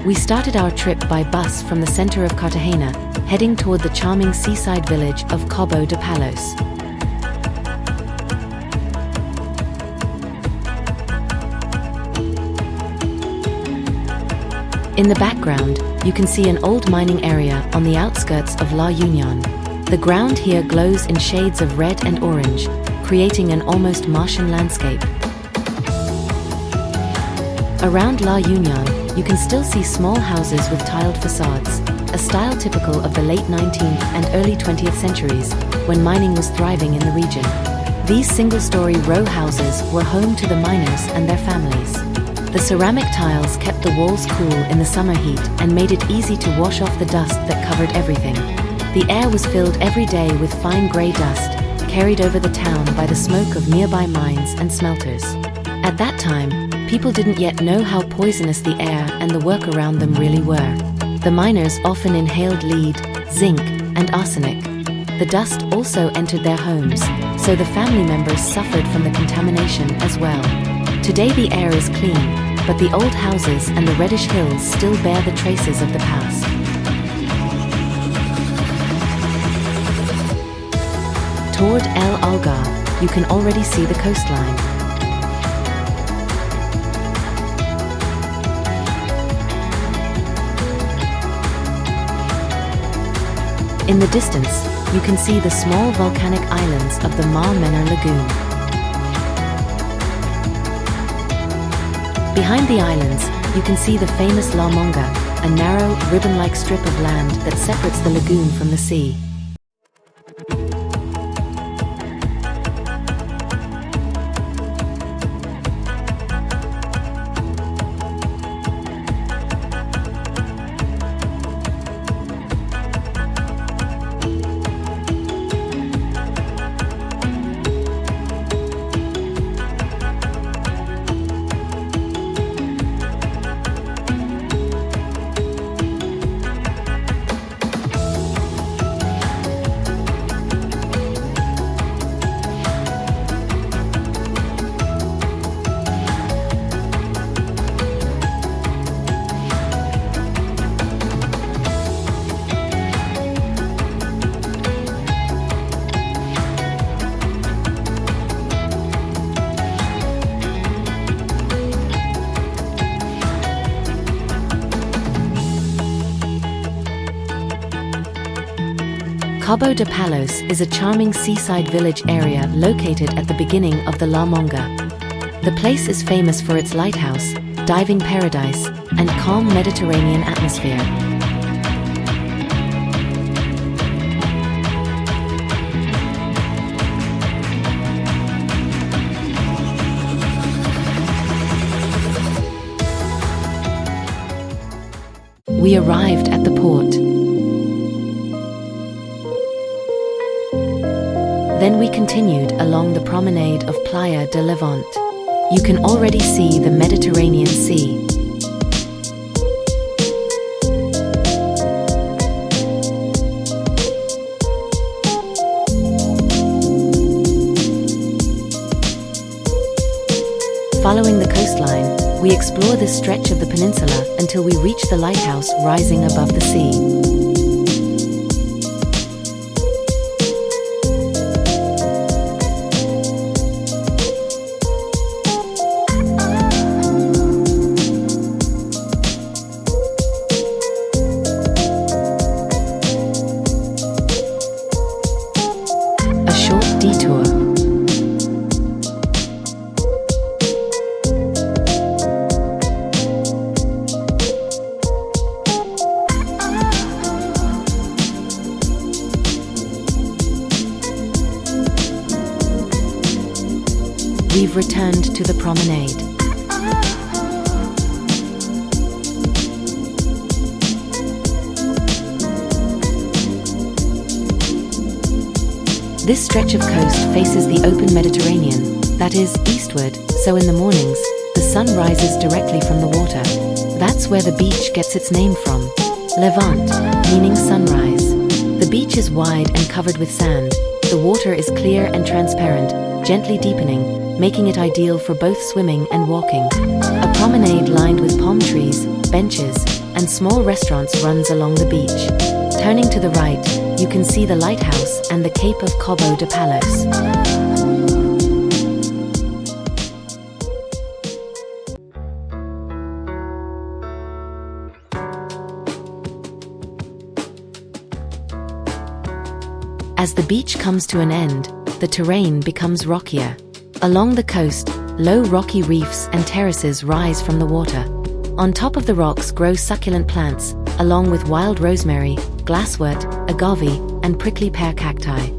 We started our trip by bus from the center of Cartagena, heading toward the charming seaside village of Cabo de Palos. In the background, you can see an old mining area on the outskirts of La Unión. The ground here glows in shades of red and orange, creating an almost Martian landscape. Around La Unión, you can still see small houses with tiled facades, a style typical of the late 19th and early 20th centuries, when mining was thriving in the region. These single-story row houses were home to the miners and their families. The ceramic tiles kept the walls cool in the summer heat and made it easy to wash off the dust that covered everything. The air was filled every day with fine grey dust, carried over the town by the smoke of nearby mines and smelters. At that time, people didn't yet know how poisonous the air and the work around them really were. The miners often inhaled lead, zinc, and arsenic. The dust also entered their homes, so the family members suffered from the contamination as well. Today the air is clean, but the old houses and the reddish hills still bear the traces of the past. Toward El Algar, you can already see the coastline. In the distance, you can see the small volcanic islands of the Menor Lagoon. Behind the islands, you can see the famous Manga, a narrow, ribbon-like strip of land that separates the lagoon from the sea. Cabo de Palos is a charming seaside village area located at the beginning of the La Manga. The place is famous for its lighthouse, diving paradise, and calm Mediterranean atmosphere. We arrived at the port. Then we continued along the promenade of Playa de Levante. You can already see the Mediterranean Sea. Following the coastline, we explore this stretch of the peninsula until we reach the lighthouse rising above the sea. Detour. We've returned to the promenade. This stretch of coast faces the open Mediterranean, that is, eastward, so in the mornings, the sun rises directly from the water. That's where the beach gets its name from. Levante, meaning sunrise. The beach is wide and covered with sand. The water is clear and transparent, gently deepening, making it ideal for both swimming and walking. A promenade lined with palm trees, benches, and small restaurants runs along the beach. Turning to the right, you can see the lighthouse and the Cape of Cabo de Palos. As the beach comes to an end, the terrain becomes rockier. Along the coast, low rocky reefs and terraces rise from the water. On top of the rocks grow succulent plants, along with wild rosemary, glasswort, agave, and prickly pear cacti.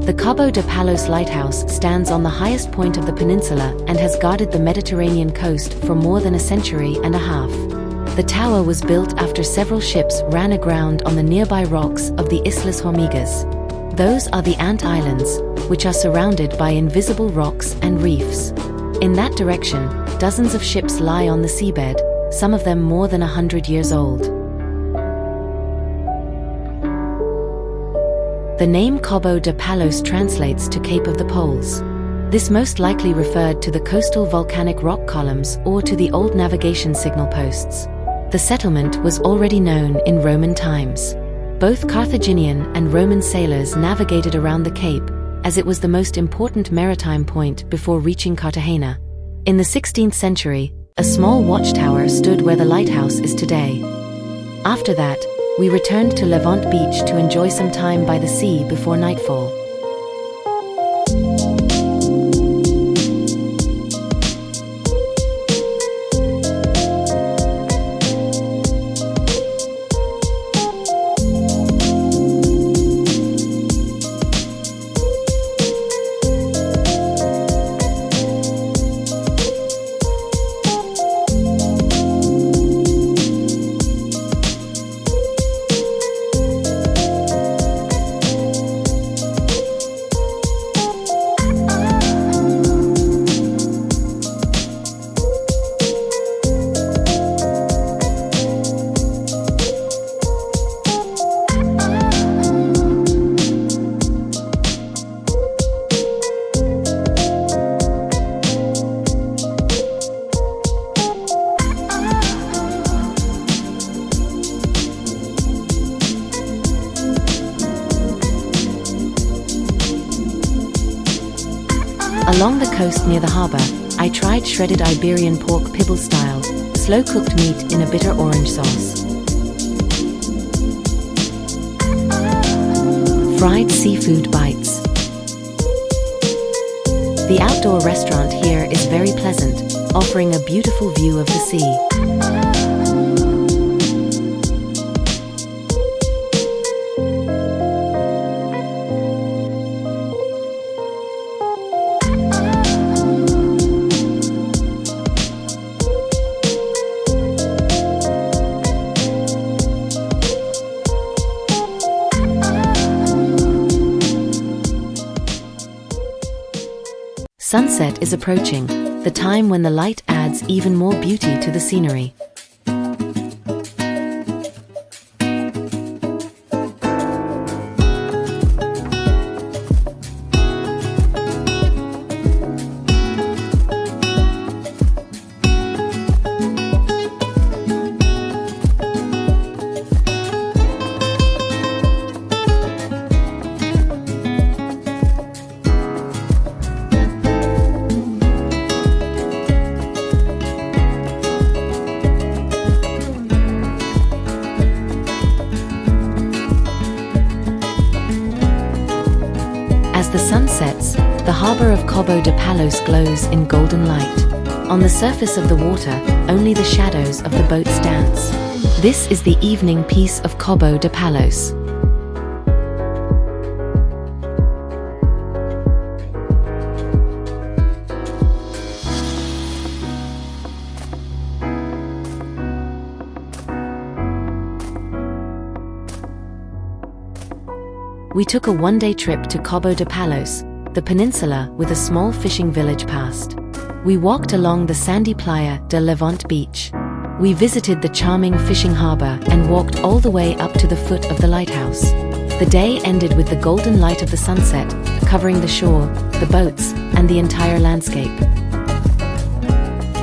The Cabo de Palos lighthouse stands on the highest point of the peninsula and has guarded the Mediterranean coast for more than a century and a half. The tower was built after several ships ran aground on the nearby rocks of the Islas Hormigas. Those are the ant islands, which are surrounded by invisible rocks and reefs. In that direction, dozens of ships lie on the seabed, some of them more than 100 years old. The name Cabo de Palos translates to Cape of the Poles. This most likely referred to the coastal volcanic rock columns or to the old navigation signal posts. The settlement was already known in Roman times. Both Carthaginian and Roman sailors navigated around the cape, as it was the most important maritime point before reaching Cartagena. In the 16th century, a small watchtower stood where the lighthouse is today. After that, we returned to Levante Beach to enjoy some time by the sea before nightfall. Along the coast near the harbour, I tried shredded Iberian pork pibble style, slow-cooked meat in a bitter orange sauce. Fried seafood bites. The outdoor restaurant here is very pleasant, offering a beautiful view of the sea. Sunset is approaching, the time when the light adds even more beauty to the scenery. As the sun sets, the harbor of Cabo de Palos glows in golden light. On the surface of the water, only the shadows of the boats dance. This is the evening piece of Cabo de Palos. We took a one-day trip to Cabo de Palos, the peninsula with a small fishing village past. We walked along the sandy Playa de Levante beach. We visited the charming fishing harbor and walked all the way up to the foot of the lighthouse. The day ended with the golden light of the sunset, covering the shore, the boats, and the entire landscape.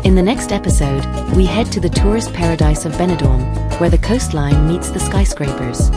In the next episode, we head to the tourist paradise of Benidorm, where the coastline meets the skyscrapers.